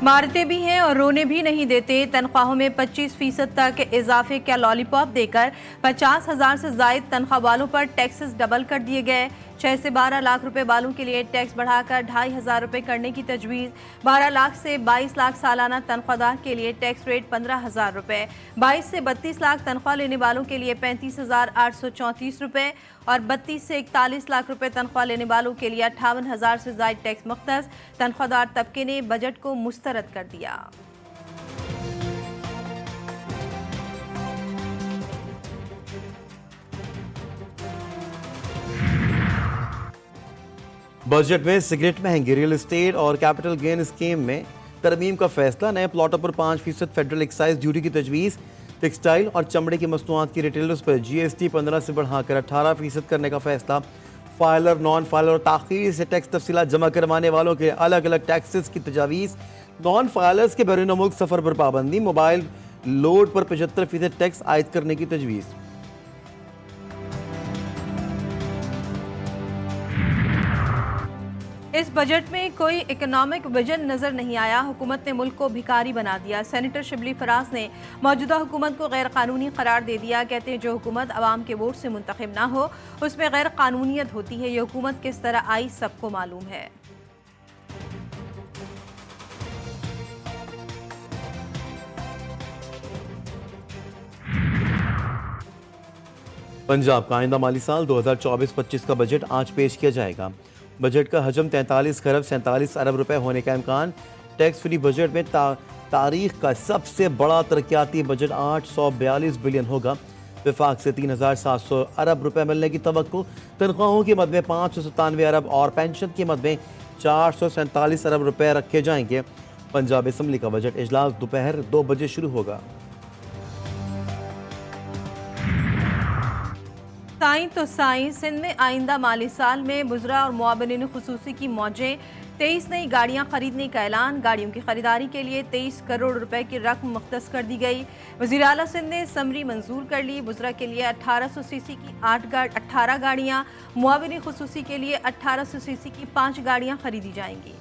मारते भी हैं और रोने भी नहीं देते। तनख्वाहों में 25% तक इजाफे का लॉलीपॉप देकर 50,000 से जायद तनख्वाह वालों पर टैक्सेस डबल कर दिए गए। 6 से 12 लाख रुपए वालों के लिए टैक्स बढ़ाकर 2,500 रुपए करने की तजवीज़। 12 लाख से 22 लाख सालाना तनख्वाहदार के लिए टैक्स रेट 15,000 रुपए। 22 से 32 लाख तनख्वाह लेने वालों के लिए 35,834 रुपए और 32 से 41 लाख रुपए तनख्वाह लेने वालों के लिए 58,000 से जायद टैक्स मुख्तस। तनख्वाहदार तबके ने बजट को मुस्तरद कर दिया। बजट में सिगरेट महंगी, रियल एस्टेट और कैपिटल गेन स्कीम में तरमीम का फैसला। नए प्लॉटों पर 5% फेडरल एक्साइज ड्यूटी की तजवीज़। टेक्सटाइल और चमड़े की मसनूआत की रिटेलर्स पर GST 15 से बढ़ाकर 18% करने का फैसला। फाइलर, नॉन फाइलर और ताख़ीर से टैक्स तफसीलात जमा करवाने वालों के अलग अलग टैक्सेस की तजावीज़। नॉन फाइलर्स के बैरून मुल्क सफ़र पर पाबंदी। मोबाइल लोड पर 75% टैक्स आयद करने की तजवीज़। इस बजट में कोई इकोनॉमिक विजन नजर नहीं आया। हुकूमत ने मुल्क को भिखारी बना दिया। सेनेटर शिबली फराज ने मौजूदा हुकूमत को गैर कानूनी करार दे दिया। कहते हैं जो हुकूमत अवाम के वोट से मुंतखब ना हो उसमें गैर कानूनियत होती है। ये हुकूमत किस तरह आई सबको मालूम है। पंजाब का आइंदा माली साल 2024-25 का बजट आज पेश किया जाएगा। बजट का हजम 43 खरब 47 अरब रुपए होने का इम्कान। टैक्स फ्री बजट में तारीख का सबसे बड़ा तरक्याती बजट 842 बिलियन होगा। विफाक से 3,700 अरब रुपए मिलने की तवक्को। तनख्वाहों की मद में 597 अरब और पेंशन की मद में 447 अरब रुपए रखे जाएंगे। पंजाब असम्बली का बजट इजलास दोपहर 2 बजे शुरू होगा। साइं तो साइं, सिंध में आइंदा माली साल में बुज़रा और मुआवनिन खुसूसी की मौजें। 23 नई गाड़ियां खरीदने का ऐलान। गाड़ियों की खरीदारी के लिए 23 करोड़ रुपए की रकम मुख्तस कर दी गई। वज़ीर आला सिंध ने समरी मंजूर कर ली। बुज़रा के लिए 1800 सीसी की 18 गाड़ियां, मुआवनिन खुसूसी के लिए 1800 सीसी की 5 गाड़ियां खरीदी जाएंगी।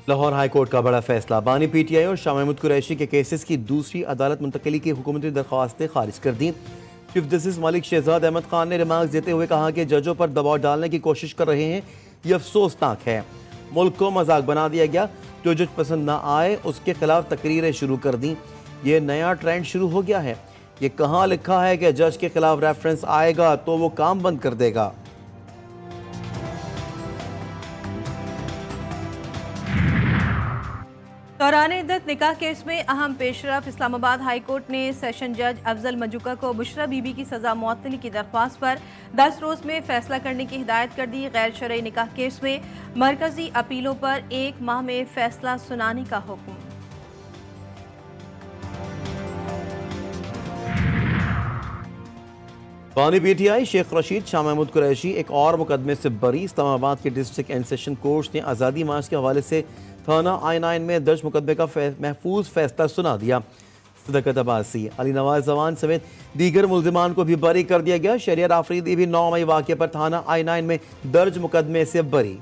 लाहौर हाई कोर्ट का बड़ा फैसला। बानी PTI और शाह महमूद कुरैशी के केसेस की दूसरी अदालत मुंतकली की हुकूमती दरख्वास्तें खारिज कर दी। चीफ जस्टिस मलिक शहजाद अहमद खान ने रिमार्क देते हुए कहा कि जजों पर दबाव डालने की कोशिश कर रहे हैं, ये अफसोसनाक है। मुल्क को मजाक बना दिया गया। जो जज पसंद ना आए उसके खिलाफ तकरीरें शुरू कर दी। ये नया ट्रेंड शुरू हो गया है। ये कहाँ लिखा है कि जज के खिलाफ रेफरेंस आएगा तो वो काम बंद कर देगा। दौरान इद्दत निकाह केस में अहम पेशरफ। इस्लामाबाद हाई कोर्ट ने सेशन जज अफजल मजूका को बुशरा बीबी की सजा मुअत्तली की दरख्वास्त पर 10 रोज में फैसला करने की हिदायत कर दी। गैर शरई निकाह केस में मरकजी अपीलों पर 1 माह में फैसला सुनाने का हुक्म। बानी PTI शेख रशीद, शाह महमूद कुरैशी एक और मुकदमे से बरी। इस्लामाबाद के डिस्ट्रिक्ट एंड सेशन कोर्ट ने आज़ादी मार्च के हवाले से थाना I9 में दर्ज मुकदमे का महफूज फैसला सुना दिया। सदकत अब्बासी, अली नवाज जवान समेत दीगर मुल्जिमान को भी बरी कर दिया गया। शरियर आफरीदी भी 9 मई वाक़े पर थाना I9 में दर्ज मुकदमे से बरी।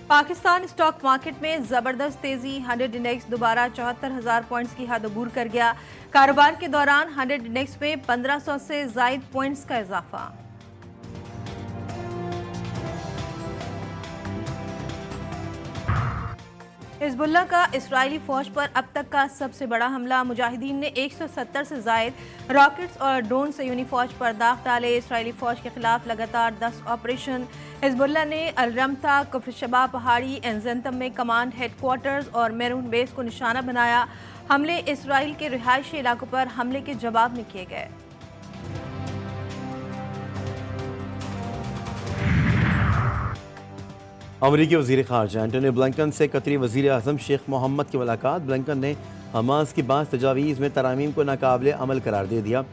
पाकिस्तान स्टॉक मार्केट में जबरदस्त तेजी। 100 इंडेक्स दोबारा 74,000 पॉइंट्स की हद अबूर कर गया। कारोबार के दौरान 100 इंडेक्स में 1500 से जायद पॉइंट्स का इजाफा। हिजबुल्लाह का इस्राएली फौज पर अब तक का सबसे बड़ा हमला। मुजाहिदीन ने 170 से जायद रॉकेट्स और ड्रोन से यूनी फौज पर दाग डाले। इस्राएली फौज के खिलाफ लगातार 10 ऑपरेशन। हिजबुल्लाह ने अलरमता, कुफरशबा पहाड़ी, एंजंतम में कमांड हेडक्वार्टर्स और मेरून बेस को निशाना बनाया। हमले इसराइल के रिहायशी इलाकों पर हमले के जवाब में किए गए। अमरीकी वज़ीर ख़ारजा एंटोनी ब्लिंकन से कतरी वज़ीर आज़म शेख मोहम्मद की मुलाकात। ब्लिंकन ने हमास की बाज़ तजावीज़ में तरामीम को नाकाबिले अमल करार दे दिया।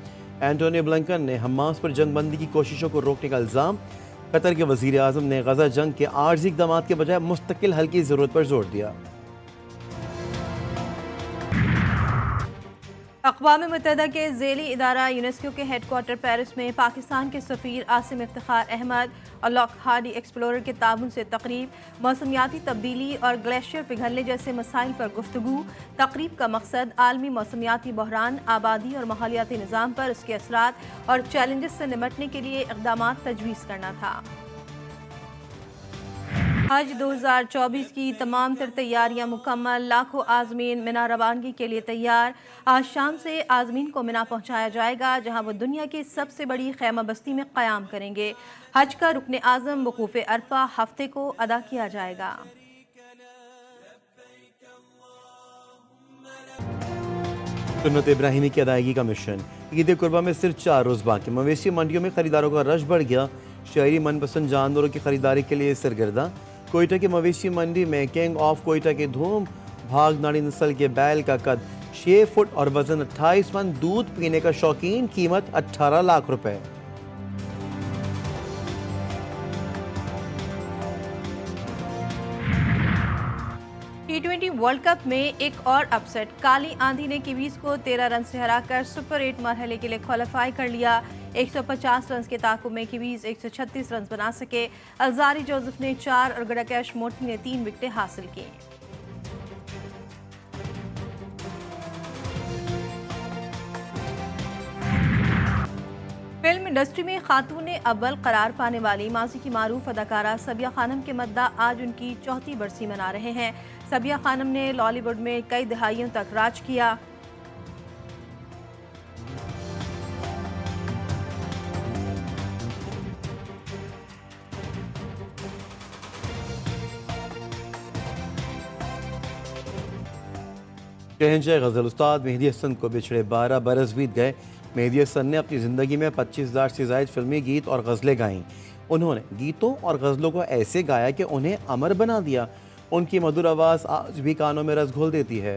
एंटोनी ब्लिंकन ने हमास पर जंगबंदी की कोशिशों को रोकने का इल्ज़ाम। कतर के वज़ीर आज़म ने गज़ा जंग के आर्जी इक़दामात के बजाय मुस्तकिल हल की ज़रूरत पर जोर दिया। अक़वाम मुत्तहिदा के ज़ेली इदारा यूनेस्को के हेडक्वार्टर पेरिस में पाकिस्तान के सफ़ीर आसिम इफ्तिखार अहमद और लॉकहार्डी एक्सप्लोरर के ताउन से तकरीब, मौसमियाती तब्दीली और ग्लेशियर पिघलने जैसे मसाइल पर गुफ्तगू। तकरीब का मकसद आलमी मौसमियाती बहरान, आबादी और माहौलियाती निज़ाम पर उसके असरात और चैलेंजेस से निपटने के लिए इक़दाम तजवीज़ करना था। हज 2024 की तमाम तर तैयारियां मुकम्मल, लाखों आज़मीन मिना रवानगी के लिए तैयार। आज शाम से आज़मीन को मिना पहुंचाया जाएगा, जहां वो दुनिया की सबसे बड़ी खैमा बस्ती में क़याम करेंगे। हज का रुकन आज़म वकूफ़े अरफा हफ्ते को अदा किया जाएगा। सुन्नत इब्राहिमी की अदायगी का मिशन। ईद कुर्बा में सिर्फ 4 रोज़ बाकी। मवेशी मंडियों में खरीदारों का रश बढ़ गया। शहरी मनपसंद जानवरों की खरीदारी के लिए सरगर्दा। कोयटा की मवेशी मंडी में किंग ऑफ कोयटा की धूम। भागनाड़ी नस्ल के बैल का कद 6 फुट और वजन 28 मन। दूध पीने का शौकीन, कीमत 18 लाख रुपए। T20 वर्ल्ड कप में एक और अपसेट। काली आंधी ने कीवीज को 13 रन से हराकर सुपर 8 मरहले के लिए क्वालिफाई कर लिया। 150 रन के ताकुब में कीवीज 136 रन बना सके। अलजारी जोसेफ ने 4 और गडाकेश मोर्टी ने 3 विकेटें हासिल की। फिल्म इंडस्ट्री में खातून अव्वल करार पाने वाली माजी की मारूफ अदाकारा सबिया खानम के मद्दा आज उनकी 4थी बरसी मना रहे हैं। सबिया खानम ने लॉलीवुड में कई दहाइयों तक राज किया। शहंशाह गज़ल उस्ताद मेहदी हसन को बिछड़े 12 बरस बीत गए। मेहदी हसन ने अपनी ज़िंदगी में 25,000 से ज़ायद फिल्मी गीत और गज़लें गाईं। उन्होंने गीतों और गज़लों को ऐसे गाया कि उन्हें अमर बना दिया। उनकी मधुर आवाज़ आज भी कानों में रस घोल देती है।